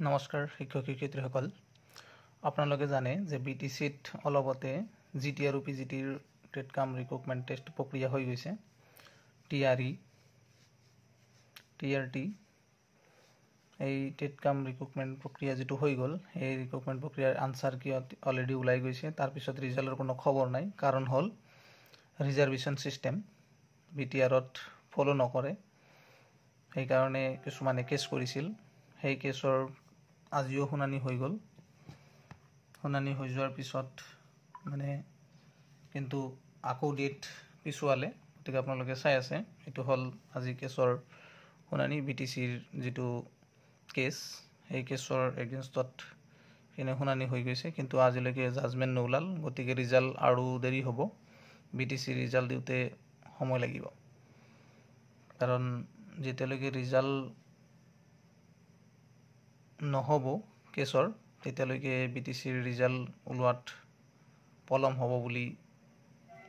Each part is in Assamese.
নমস্কাৰ শিক্ষক শিক্ষয়িত্ৰীসকল আপোনালোকে জানে যে বিটিচিত অলপতে জিটি আৰু পিজিটিৰ টেট কাম ৰিক্ৰুটমেণ্ট টেষ্ট প্ৰক্ৰিয়া হৈ গৈছে টিআৰটি এই টেট কাম ৰিক্ৰুটমেণ্ট প্ৰক্ৰিয়া যেটো হৈ গ'ল এই ৰিক্ৰুটমেণ্ট প্ৰক্ৰিয়াৰ আনসাৰ কি অলৰেডি ওলাই গৈছে তাৰ পিছত ৰিজাল্টৰ কোনো খবৰ নাই কাৰণ হল ৰিজাৰ্ভেশ্যন সিস্টেম বিটিআৰত ফলো নকৰে এই কাৰণে কিছুমানে কেছ কৰিছিল সেই কেছৰ আজিও শুনানি হৈ গ'ল শুনানি হৈ যোৱাৰ পিছত মানে কিন্তু আকৌ ডেট পিছুৱালে গতিকে আপোনালোকে চাই আছে এটো হল আজি কেছৰ শুনানি বিটিচিৰ যেটো কেছ এই কেছৰ এগেইনষ্টত এনে শুনানি হৈ গৈছে কিন্তু আজিলৈকে জাজমেন্ট নোলাল গতিকে ৰিজাল্ট আৰু দেৰি হ'ব বিটিচি ৰিজাল্ট দিওতে সময় লাগিব কাৰণ যেতিয়ালৈকে ৰিজাল্ট নহব কেছৰ তেতিয়ালৈকে বিটিচিৰ ৰিজাল্ট ওলোৱাত পলম হ'ব বুলি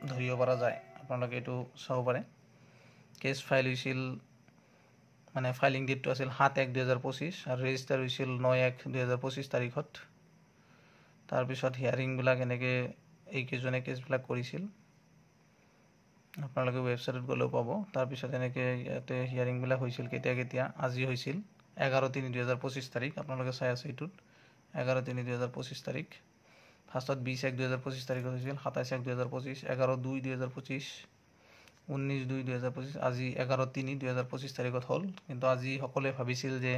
ধৰিব পৰা যায় আপোনালোকে এটো চাব পাৰে কেছ ফাইল হৈছিল মানে ফাইলিং ডেটটো আছিল 7/1/2025 আৰু ৰেজিষ্টাৰ হৈছিল 9/1/2025 তাৰিখত তাৰ পিছত হিয়াৰিং বিলাক এনেকে এই কেজনে কেছ বিলাক কৰিছিল আপোনালোকে ওয়েবসাইটত গলেও পাব তাৰ পিছত এনেকে ইয়াতে হিয়াৰিং বিলাক হৈছিল কেতিয়া আজি হৈছিল 11/3/2025 তাৰিখ আপোনালোকে চাই আছে এটোত 11/3/2025 তাৰিখ ফাৰ্ষ্টত 20/1/2025 তাৰিখত হৈছিল 27/1/2025 11/2/2025 19/2/2025 আজি 11/3/2025 তাৰিখত হল কিন্তু আজি সকলোৱে ভাবিছিল যে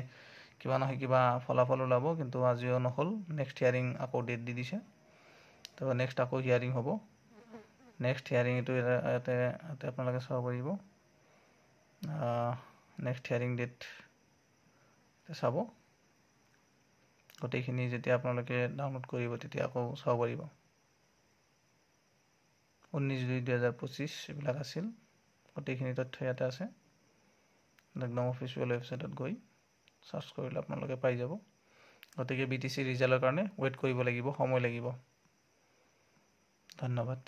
কিবা নহয় কিবা ফলাফল ওলাব কিন্তু আজিও নহল নেক্সট হিয়াৰিং আকৌ ডেট দি দিছে তো নেক্সট আকৌ হিয়াৰিং হ'ব নেক্সট হিয়াৰিং এটো ইয়াতে আপোনালোকে চাব পাৰিব নেক্সট হিয়াৰিং ডেট চাব গোটেইখিনি যেতিয়া আপোনালোকে ডাউনলোড কৰিব তেতিয়া আকৌ চাব পাৰিব 19/2/2025 এইবিলাক আছিল গোটেইখিনি তথ্য ইয়াতে আছে একদম অফিচিয়েল ওয়েবসাইটত গৈ সার্চ কৰিলে আপোনালোকে পাই যাব গতিকে বিটিচি ৰিজাল্টৰ কাৰণে ওয়েট কৰিব লাগিব সময় লাগিব ধন্যবাদ